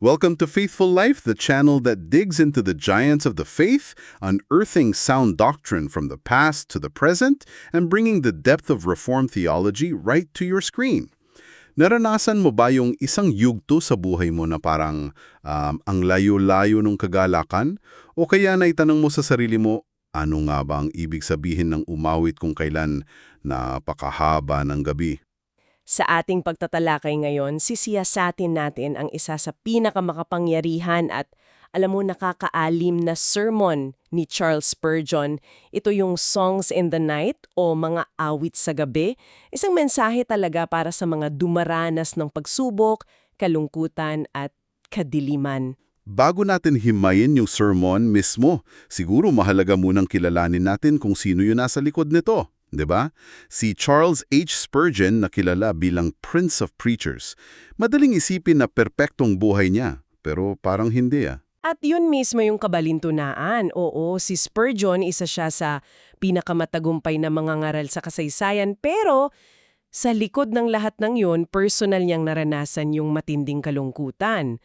Welcome to Faithful Life, the channel that digs into the giants of the faith, unearthing sound doctrine from the past to the present, and bringing the depth of Reformed theology right to your screen. Naranasan mo ba yung isang yugto sa buhay mo na parang ang layo-layo ng kagalakan? O kaya naitanong mo sa sarili mo, ano nga ba ang ibig sabihin ng umawit kung kailan napakahaba ng gabi? Sa ating pagtatalakay ngayon, sisiyasatin natin ang isa sa pinakamakapangyarihan at alam mo nakakaalim na sermon ni Charles Spurgeon. Ito yung Songs in the Night o mga awit sa gabi. Isang mensahe talaga para sa mga dumaranas ng pagsubok, kalungkutan at kadiliman. Bago natin himayin yung sermon mismo, siguro mahalaga munang kilalanin natin kung sino yung nasa likod nito. 'Di ba? Si Charles H. Spurgeon na kilala bilang Prince of Preachers. Madaling isipin na perpektong buhay niya, pero parang hindi ah. At yun mismo yung kabalintunaan. Oo, si Spurgeon isa siya sa pinakamatagumpay na mangangaral sa kasaysayan, pero sa likod ng lahat ng yun, personal niyang naranasan yung matinding kalungkutan,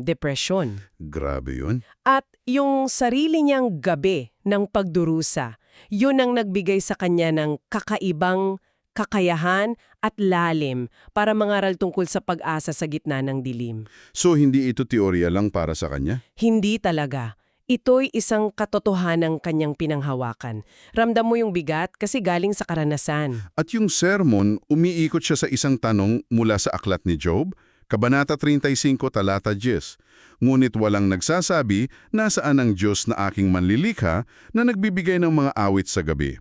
depression. Grabe yun. At yung sarili niyang gabi ng pagdurusa, yun ang nagbigay sa kanya ng kakaibang kakayahan at lalim para mangaral tungkol sa pag-asa sa gitna ng dilim. So hindi ito teorya lang para sa kanya? Hindi talaga. Ito'y isang katotohanang kanyang pinanghawakan. Ramdam mo yung bigat kasi galing sa karanasan. At yung sermon, umiikot siya sa isang tanong mula sa aklat ni Job, Kabanata 35, talata 10. Ngunit walang nagsasabi nasaan ang Diyos na aking manlilikha na nagbibigay ng mga awit sa gabi.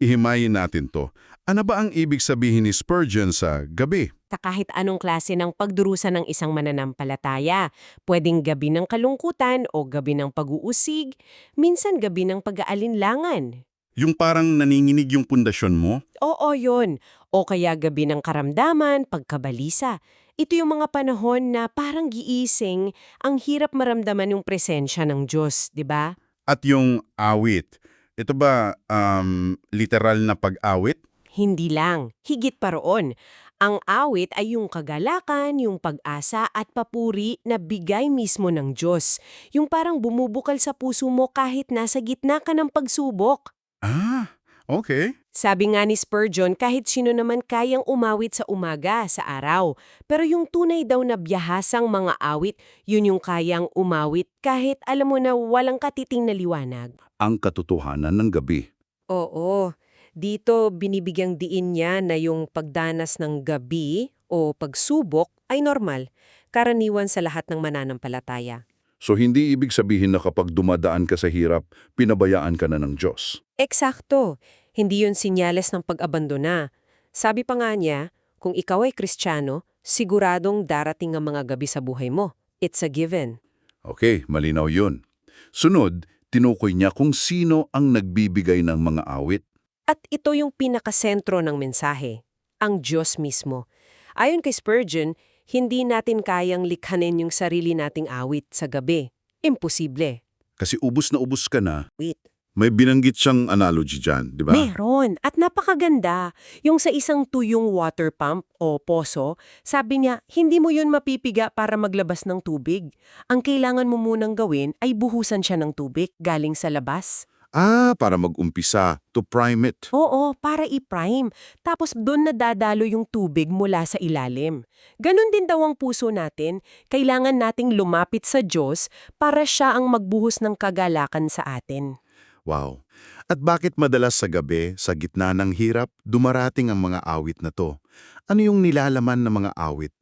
Ihimayin natin to. Ano ba ang ibig sabihin ni Spurgeon sa gabi? Sa kahit anong klase ng pagdurusa ng isang mananampalataya, pwedeng gabi ng kalungkutan o gabi ng pag-uusig, minsan gabi ng pag-aalinlangan. Yung parang naninginig yung pundasyon mo? Oo, yun. O kaya gabi ng karamdaman, pagkabalisa. Ito yung mga panahon na parang giising, ang hirap maramdaman yung presensya ng Diyos, di ba? At yung awit, ito ba literal na pag-awit? Hindi lang, higit pa roon. Ang awit ay yung kagalakan, yung pag-asa at papuri na bigay mismo ng Diyos. Yung parang bumubukal sa puso mo kahit nasa gitna ka ng pagsubok. Ah, okay. Sabi nga ni Spurgeon, kahit sino naman kayang umawit sa umaga, sa araw. Pero yung tunay daw na biyahasang mga awit, yun yung kayang umawit kahit alam mo na walang katiting na liwanag. Ang katotohanan ng gabi. Oo. Dito binibigyang diin niya na yung pagdanas ng gabi o pagsubok ay normal, karaniwan sa lahat ng mananampalataya. So hindi ibig sabihin na kapag dumadaan ka sa hirap, pinabayaan ka na ng Diyos. Eksakto. Hindi yun sinyales ng pag-abandona. Sabi pa nga niya, kung ikaw ay Kristiyano, siguradong darating ang mga gabi sa buhay mo. It's a given. Okay, malinaw yun. Sunod, tinukoy niya kung sino ang nagbibigay ng mga awit. At ito yung pinakasentro ng mensahe, ang Diyos mismo. Ayon kay Spurgeon, hindi natin kayang likhanin yung sarili nating awit sa gabi. Imposible. Kasi ubus na ubus ka na. Wait. May binanggit siyang analogy dyan, di ba? Meron. At napakaganda. Yung sa isang tuyong water pump o poso, sabi niya, hindi mo yun mapipiga para maglabas ng tubig. Ang kailangan mo munang gawin ay buhusan siya ng tubig galing sa labas. Para mag-umpisa, to prime it. Oo, para i-prime. Tapos doon nadadalo yung tubig mula sa ilalim. Ganon din daw ang puso natin. Kailangan nating lumapit sa Diyos para siya ang magbuhos ng kagalakan sa atin. Wow. At bakit madalas sa gabi, sa gitna ng hirap, dumarating ang mga awit na to? Ano yung nilalaman ng mga awit?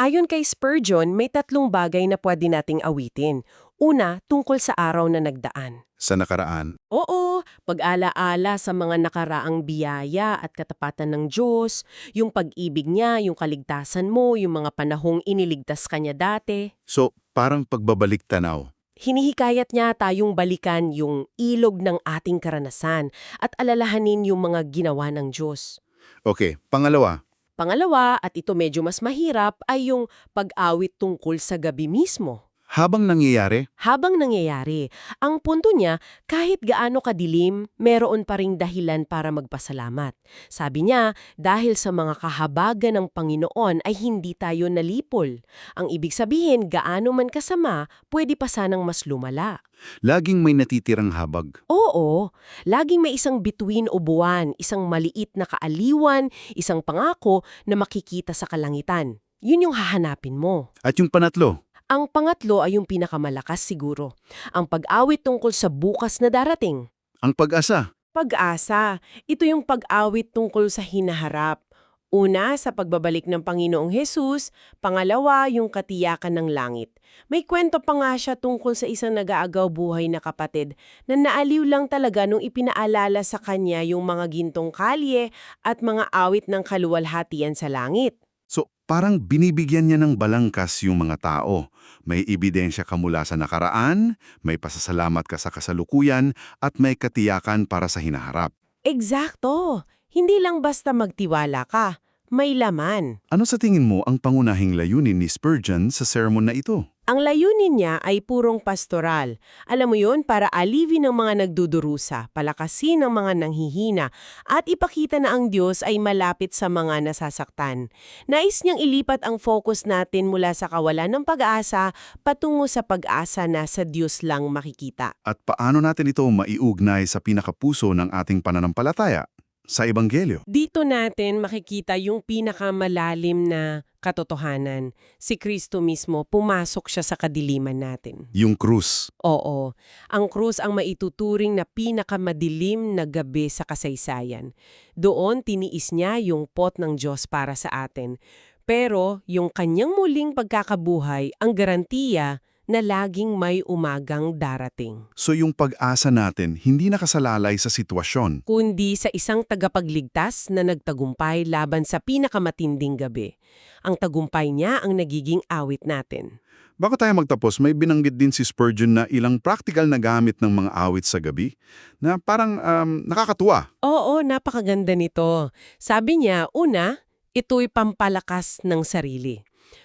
Ayon kay Spurgeon, may tatlong bagay na pwede nating awitin. Una, tungkol sa araw na nagdaan. Sa nakaraan, Oo, pag-alaala sa mga nakaraang biyaya at katapatan ng Diyos, yung pag-ibig niya, yung kaligtasan mo, yung mga panahong iniligtas kanya dati. so parang pagbabalik tanaw. Hinihikayat niya tayong balikan yung ilog ng ating karanasan at alalahanin yung mga ginawa ng Diyos. Okay, pangalawa, Pangalawa, at ito medyo mas mahirap, ay yung pag-awit tungkol sa gabi mismo. Habang nangyayari, Habang nangyayari, ang punto niya, kahit gaano kadilim, meron pa ring dahilan para magpasalamat. Sabi niya, dahil sa mga kahabagan ng Panginoon ay hindi tayo nalipol. Ang ibig sabihin, gaano man kasama, pwede pa sanang mas lumala. laging may natitirang habag. Oo, laging may isang bituin o buwan, isang maliit na kaaliwan, isang pangako na makikita sa kalangitan. Yun yung hahanapin mo. At yung panatlo, Ang pangatlo ay yung pinakamalakas siguro. Ang pag-awit tungkol sa bukas na darating. ang pag-asa. Pag-asa, ito yung pag-awit tungkol sa hinaharap. Una, sa pagbabalik ng Panginoong Hesus. Pangalawa, yung katiyakan ng langit. May kwento pa nga siya tungkol sa isang nag-aagaw buhay na kapatid na naaliw lang talaga nung ipinaalala sa kanya yung mga gintong kalye at mga awit ng kaluwalhatian sa langit. So, parang binibigyan niya ng balangkas yung mga tao. May ebidensya ka mula sa nakaraan, may pasasalamat ka sa kasalukuyan, at may katiyakan para sa hinaharap. Eksakto! Hindi lang basta magtiwala ka, may laman. Ano sa tingin mo ang pangunahing layunin ni Spurgeon sa sermon na ito? Ang layunin niya ay purong pastoral. Alam mo yun, para alivin ng mga nagdudurusa, palakasin ng mga nanghihina, at ipakita na ang Diyos ay malapit sa mga nasasaktan. Nais niyang ilipat ang focus natin mula sa kawalan ng pag-asa patungo sa pag-asa na sa Diyos lang makikita. At paano natin ito maiugnay sa pinakapuso ng ating pananampalataya? Sa Ebanghelyo. Dito natin makikita yung pinakamalalim na katotohanan. Si Kristo mismo, pumasok siya sa kadiliman natin. Yung krus. Oo, ang krus ang maituturing na pinakamadilim na gabi sa kasaysayan. Doon tiniis niya yung pot ng Diyos para sa atin. Pero yung kanyang muling pagkakabuhay ang garantiya na laging may umagang darating. So yung pag-asa natin hindi nakasalalay sa sitwasyon. Kundi sa isang tagapagligtas na nagtagumpay laban sa pinakamatinding gabi. Ang tagumpay niya ang nagiging awit natin. Bago tayo magtapos, may binanggit din si Spurgeon na ilang practical na gamit ng mga awit sa gabi na parang nakakatuwa. Oo, napakaganda nito. Sabi niya, una, ito'y pampalakas ng sarili.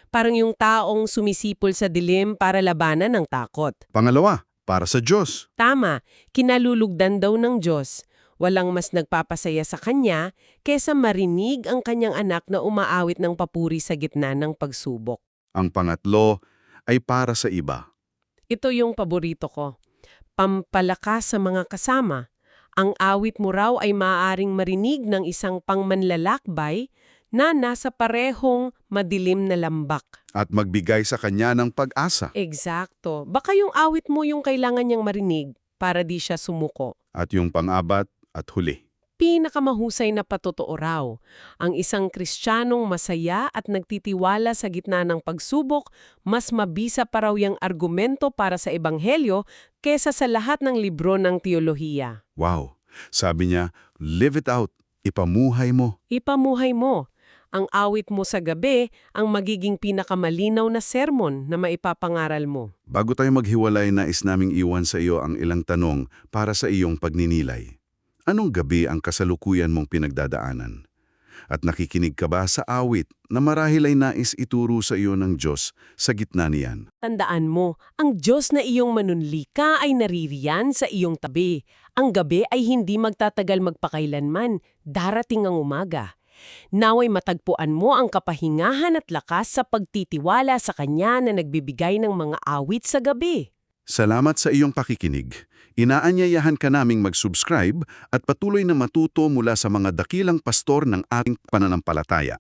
Parang yung taong sumisipol sa dilim para labanan ng takot. Pangalawa, para sa Diyos. Tama, kinalulugdan daw ng Diyos. Walang mas nagpapasaya sa kanya kesa marinig ang kanyang anak na umaawit ng papuri sa gitna ng pagsubok. Ang pangatlo ay para sa iba. Ito yung paborito ko. Pampalakas sa mga kasama. Ang awit mo raw ay maaaring marinig ng isang pangmanlalakbay na nasa parehong madilim na lambak. At magbigay sa kanya ng pag-asa. Eksakto. Baka yung awit mo yung kailangan niyang marinig para di siya sumuko. At yung pang-apat at huli. Pinakamahusay na patotoo raw. Ang isang Kristiyanong masaya at nagtitiwala sa gitna ng pagsubok, mas mabisa pa raw yung argumento para sa Ebanghelyo kesa sa lahat ng libro ng teolohiya. Wow! Sabi niya, live it out. Ipamuhay mo. Ipamuhay mo. Ang awit mo sa gabi ang magiging pinakamalinaw na sermon na maipapangaral mo. Bago tayo maghiwalay, nais naming iwan sa iyo ang ilang tanong para sa iyong pagninilay. Anong gabi ang kasalukuyan mong pinagdadaanan? At nakikinig ka ba sa awit na marahil ay nais ituro sa iyo ng Diyos sa gitna niyan? Tandaan mo, ang Diyos na iyong manunlika ay naririyan sa iyong tabi. Ang gabi ay hindi magtatagal magpakailanman, darating ang umaga. Naway matagpuan mo ang kapahingahan at lakas sa pagtitiwala sa Kanya na nagbibigay ng mga awit sa gabi. Salamat sa iyong pakikinig. Inaanyayahan ka naming mag-subscribe at patuloy na matuto mula sa mga dakilang pastor ng ating pananampalataya.